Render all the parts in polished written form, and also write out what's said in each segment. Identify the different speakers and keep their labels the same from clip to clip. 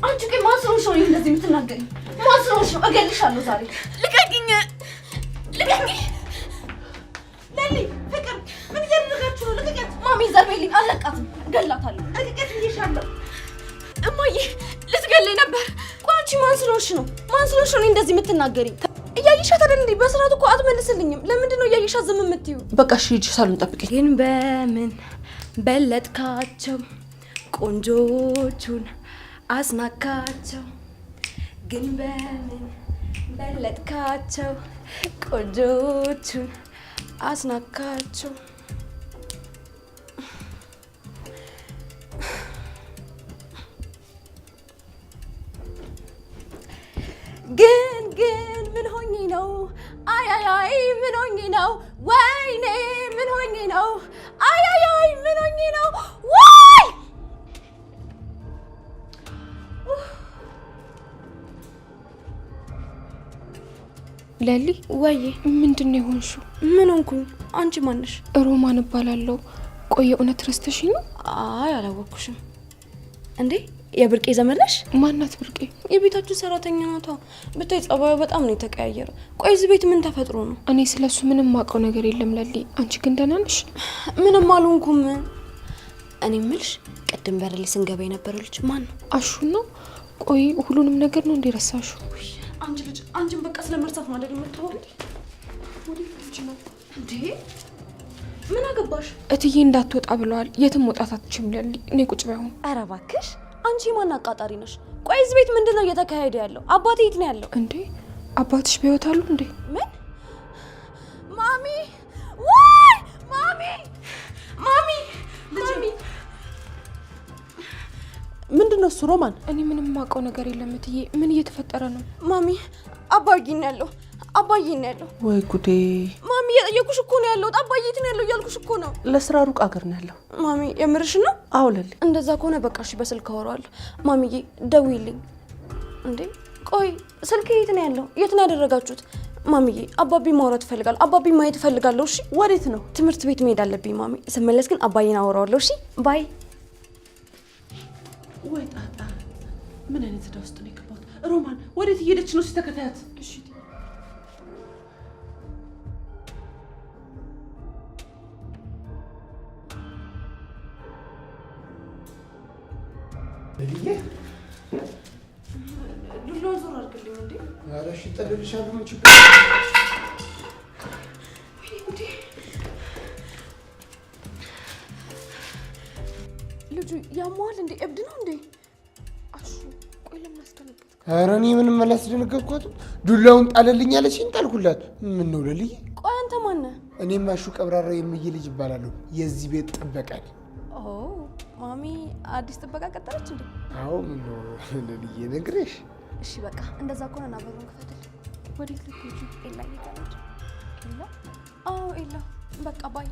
Speaker 1: አንቺ ግን ማን ስለሆንሽ ነው እንደዚህ የምትናገሪኝ? ማን ስለሆንሽ ነው? እገልሻለሁ ዛሬ። ልቀቂኝ! ልቀቂኝ! ለሊ ፍቅር ምን እያደረጋችሁ ነው? ልቀቂያት! ማሚ ዘርቤልኝ፣ አለቃትም፣ እገላታለሁ። ልቀቂያት ብዬሻለሁ። እማዬ ልትገለኝ ነበር። ቆይ አንቺ ማን ስለሆንሽ ነው? ማን ስለሆንሽ ነው እንደዚህ የምትናገሪኝ? እያየሻት አይደል እንዴ? በስርዓቱ እኮ አትመልስልኝም። ለምንድን ነው እያየሻት ዝም የምትይው? በቃ እሺ ሂጂ፣ ሳሎን ጠብቂኝ። ግን በምን በለጥካቸው ቆንጆቹን አስናካቸው? ግን በምን በለጥካቸው ቆንጆቹን አስናካቸው? ግን ምን ሆኜ ነው? አይ ምን ሆኜ ነው? ወይኔ ምን ሆኜ ነው? አይ ምን ሆኜ ነው? ወይ ለሊ ወይ ምንድን ነው የሆንሽው? ምን ሆንኩኝ? አንቺ ማነሽ? ሮማን እባላለሁ። ቆይ እውነት ረስተሽኝ ነው? አይ አላወኩሽም። እንዴ የብርቄ ዘመድ ነሽ? ማናት ብርቄ? የቤታችን ሰራተኛ ናታ። ብታይ ጸባዩ በጣም ነው የተቀያየረው። ቆይ እዚህ ቤት ምን ተፈጥሮ ነው? እኔ ስለሱ ምንም ማውቀው ነገር የለም ለሊ። አንቺ ግን ደህና ነሽ? ምንም አልሆንኩም። እኔ የምልሽ ቅድም በር ላይ ስንገባ የነበረው ልጅ ማን ነው? አሹ ነው? ቆይ ሁሉንም ነገር ነው እንዴ ረሳሽው? አንቺ ልጅ አንቺን በቃ ስለመርሳት ማለት የምትሆን እንዴ? ምን አገባሽ? እትዬ እንዳትወጣ ብለዋል። የትም መውጣት አትችይም ለሊ። እኔ ቁጭ ባይሆን። ኧረ እባክሽ አንቺ ማን አቃጣሪ ነሽ? ቆይ እዚህ ቤት ምንድነው እየተካሄደ ያለው? አባቴ የት ነው ያለው? እንዴ አባትሽ በህይወት አሉ እንዴ? ምን? ማሚ ወይ ማሚ ማሚ ምንድነው እሱ? ሮማን እኔ ምንም ማውቀው ነገር የለም እትዬ። ምን እየተፈጠረ ነው? ማሚ አባዬ ነው ያለው። አባዬ ነው ያለው። ወይ ጉዴ ማሚ፣ የጠየኩሽ እኮ ነው ያለው። አባዬ የት ነው ያለው እያልኩሽ እኮ ነው። ለስራ ሩቅ አገር ነው ያለው። ማሚ የምርሽ ነው? አዎ ለሊ። እንደዛ ከሆነ በቃ እሺ በስልክ አወራዋለሁ። ማሚዬ ደውይልኝ። እንዴ ቆይ ስልክ የት ነው ያለው? የት ነው ያደረጋችሁት? ማሚዬ አባቢ ማውራት እፈልጋለሁ። አባቢ ማየት እፈልጋለሁ። እሺ ወዴት ነው? ትምህርት ቤት መሄድ አለብኝ ማሚ። ስመለስ ግን አባዬን አወራዋለሁ። እሺ ባይ። ወይ ጣጣ፣ ምን አይነት ዕዳ ውስጥ ነው የገባሁት? ሮማን ወዴት እየሄደች ነው? ሲተከታያት። እሺ ለሊዬ ዱላውን ዞር አድርግልኝ። እንዴ ኧረ እሺ ጠልልሻለሁ። ምን ችግር እንዴ? ልጁ ያሟል እንዴ? እብድ ነው እንዴ? አሹ ቆይ ለምን አስደነገጥኩ? ኧረ እኔ ምንም አላስደነገጥኳትም። ዱላውን ጣለልኝ አለችኝ፣ ጣልኩላት። ምን ነው ለሊዬ? ቆይ አንተ ማን ነህ? እኔም አሹ ቀብራራ የምዬ ልጅ እባላለሁ። የዚህ ቤት ጥበቃ ነኝ። ማሚ አዲስ ጥበቃ ቀጠረች እንዴ? አዎ ምን ነው ለሊዬ ነግሬሽ። እሺ በቃ እንደዛ ከሆነ ና በሩን ክፈትልኝ። ወዴት ልትሄጂ? ኤላ ይገባል። ኤላ? አዎ ኤላ። በቃ ባይ።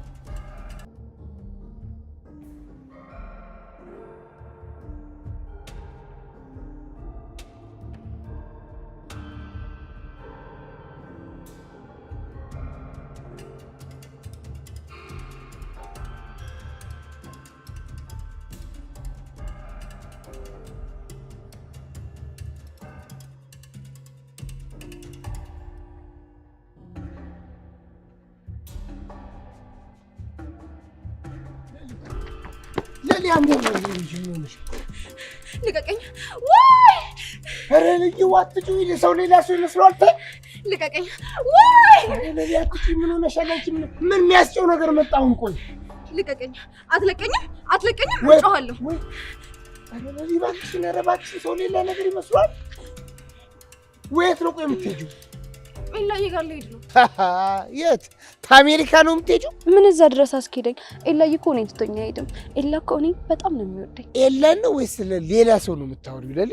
Speaker 1: ልቀቀኝ! ወይ ኧረ ልጅ ዋትጩ ሰው ሌላ ሰው ይመስሏል። ልቀቀኝ! ወይ ኧረ ልጅ አትጩ። ምን ሆነሻል አንቺ? ምን የሚያስጨው ነገር መጣ? አሁን ቆይ ልቀቀኝ! አትለቀኝም? አትለቀኝም? እጮሃለሁ። ወይ ኧረ ልጅ እባክሽ፣ ኧረ እባክሽ፣ ሰው ሌላ ነገር ይመስሏል። ወይት ነው ቆይ የምትሄጂው? ኤላዬ ጋር ልሄድ ነው። የት? ከአሜሪካ ነው የምትሄጂው? ምን እዛ ድረስ አስኬደኝ? ኤላዬ እኮ እኔን ትቶኝ አይሄድም። ኤላ እኮ እኔን በጣም ነው የሚወደኝ። ኤላን ነው ወይስ ሌላ ሰው ነው የምታወሪው? ለሊ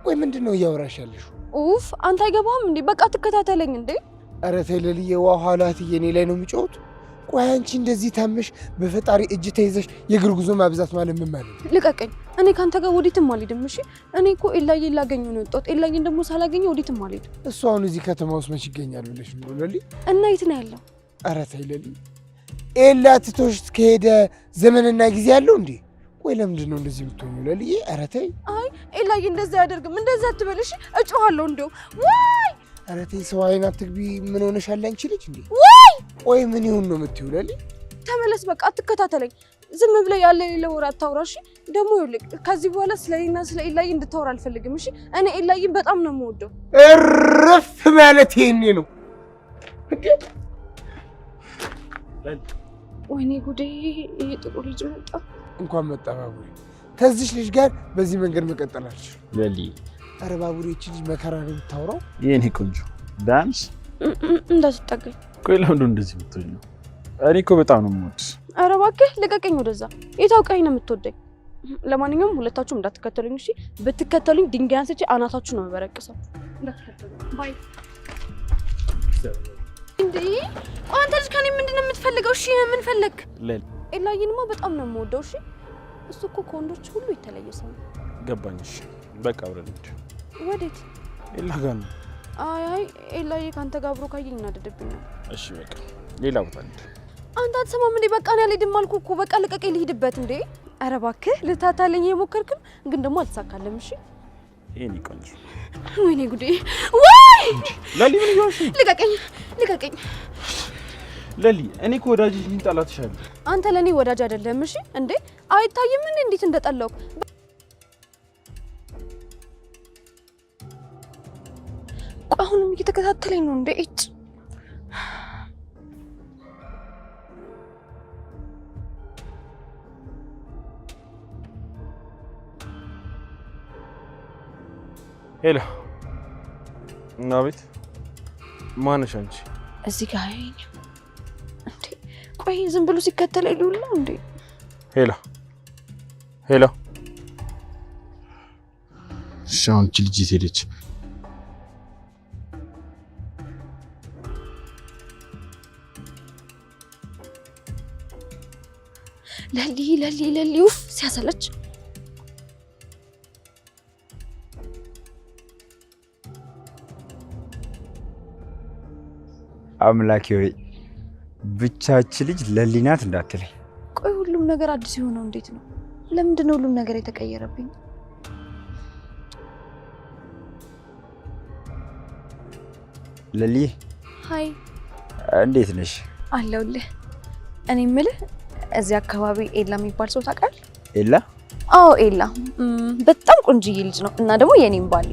Speaker 1: ቆይ ምንድን ነው እያወራሽ ያለሽው? ኡፍ አንተ አይገባም እንዴ? በቃ ትከታተለኝ እንዴ። ኧረ ተይ ለሊዬ፣ ኋላትዬ እኔ ላይ ነው የሚጮሁት። ቆይ አንቺ እንደዚህ ታመሽ በፈጣሪ እጅ ተይዘሽ የእግር ጉዞ ማብዛት ማለት ምን ማለት ነው? ልቀቀኝ! እኔ ካንተ ጋር ወዴትም አልሄድም። እሺ እኔ እኮ ኤላዬን ላገኘው ነው የወጣሁት። ኤላዬን ደግሞ ሳላገኘው ወዴትም አልሄድም። እሱ አሁን እዚህ ከተማ ውስጥ መች ይገኛል ብለሽ ነው ለሊ? እና የት ነው ያለው? ኧረ ተይ ለሊ፣ ኤላ ትቶሽ ከሄደ ዘመንና ጊዜ ያለው እንዴ? ወይ ለምንድን ነው እንደዚህ የምትሆኚው ለልዬ? ኧረ ተይ።
Speaker 2: አይ ኤላዬ እንደዚህ አያደርግም። እንደዚህ አትበልሽ፣ እጮሃለሁ እንደው። ወይ
Speaker 1: ኧረ ተይ፣ ሰው አይን አትግቢ። ምን ሆነሻል አንቺ ልጅ እንዴ? ወይ ምን ይሁን ነው የምትይው ለልዬ?
Speaker 2: ተመለስ በቃ፣ አትከታተለኝ። ዝም ብለህ ያለ ሌላ ወሬ አታውራ እሺ? ደግሞ ይኸውልህ ከዚህ በኋላ ስለኔና ስለ ኤላዬ እንድታወራ አልፈልግም እሺ? እኔ ኤላዬን በጣም ነው የምወደው።
Speaker 1: እረፍ ማለት ይሄኔ ነው እንዴ?
Speaker 2: ወይኔ ጉዴ! ይሄ ጥቁር ልጅ መጣ።
Speaker 1: እንኳን መጣ ባቡሬ። ከዚህ ልጅ ጋር በዚህ መንገድ መቀጠል አልችልም
Speaker 3: ለልዬ።
Speaker 1: ኧረ ባቡሬ እቺ ልጅ መከራ ነው የምታወራው።
Speaker 3: የኔ ቆንጆ ዳንስ
Speaker 2: እንዳትጠጋኝ።
Speaker 3: ቆይ ለምንድን እንደዚህ የምትሆኚው? እኔ እኮ በጣም ነው የምወድሽ።
Speaker 2: ኧረ እባክህ ልቀቀኝ ወደዛ። የታውቀኝ ነው የምትወደኝ። ለማንኛውም ሁለታችሁም እንዳትከተሉኝ እሺ? ብትከተሉኝ ድንጋይ አንስቼ አናታችሁ ነው የምበረቅሰው። እንዳትከተሉኝ ባይ። እንዴ አንተ ልጅ ከኔ ምንድን ነው የምትፈልገው? እሺ ምን ፈለክ? ኤላዬንማ በጣም ነው የምወደው። እሺ እሱ እኮ ከወንዶች ሁሉ የተለየ ሰው ነው።
Speaker 3: ገባኝ። እሺ በቃ አብረን እንሂድ።
Speaker 2: ወዴት?
Speaker 3: ኤላ ጋር ነው።
Speaker 2: አይ ኤላዬ ካንተ ጋር አብሮ ካየኝ እናደድብኛል።
Speaker 3: እሺ በቃ ሌላ ቦታ እንሂድ።
Speaker 2: አንተ አትሰማም እንዴ? በቃ እኔ አልሄድም አልኩህ እኮ። በቃ ልቀቀኝ ልሂድበት እንዴ። ኧረ እባክህ ልታታለኝ የሞከርክም ግን ደግሞ አልተሳካለም። እሺ
Speaker 3: የኔ ቆንጆ።
Speaker 2: ወይኔ ጉዴ! ወይ
Speaker 3: ለሊ ምን ይሆንሽ?
Speaker 2: ልቀቀኝ ልቀቀኝ።
Speaker 3: ለሊ እኔ እኮ ወዳጅሽ ነኝ፣ ጠላትሻለሁ።
Speaker 2: አንተ ለኔ ወዳጅ አይደለም። እሺ እንዴ አይታይም እንዴ እንዴት እንደጠላው? አሁንም እየተከታተለኝ ነው እንዴ? እጭ
Speaker 3: ሄሎ። እና ቤት ማነሽ አንቺ?
Speaker 2: እዚህ ጋር አይኝ እንዴ? ቆይ ዝም ብሎ ሲከተለኝ ሊውል ነው እንዴ?
Speaker 3: ሄሎ ሄሎ። ሻውን ልጅ ሄደች።
Speaker 2: ለሊ ውፍ ሲያሰለች።
Speaker 4: አምላኬ ሆይ ብቻችን ልጅ ለሊ ናት እንዳትለኝ።
Speaker 2: ቆይ ሁሉም ነገር አዲስ የሆነው እንዴት ነው? ለምንድን ነው ሁሉም ነገር የተቀየረብኝ?
Speaker 4: ለሊ
Speaker 2: ሃይ
Speaker 4: እንዴት ነሽ?
Speaker 2: አለሁልህ። እኔ የምልህ እዚህ አካባቢ ኤላ የሚባል ሰው ታውቃለህ?
Speaker 4: ኤላ?
Speaker 2: አዎ ኤላ በጣም ቆንጆዬ ልጅ ነው እና ደግሞ የኔም ባል።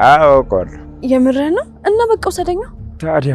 Speaker 4: አዎ አውቀዋለሁ።
Speaker 2: የምርህ ነው? እና በቃ ውሰደኛ።
Speaker 4: ታዲያ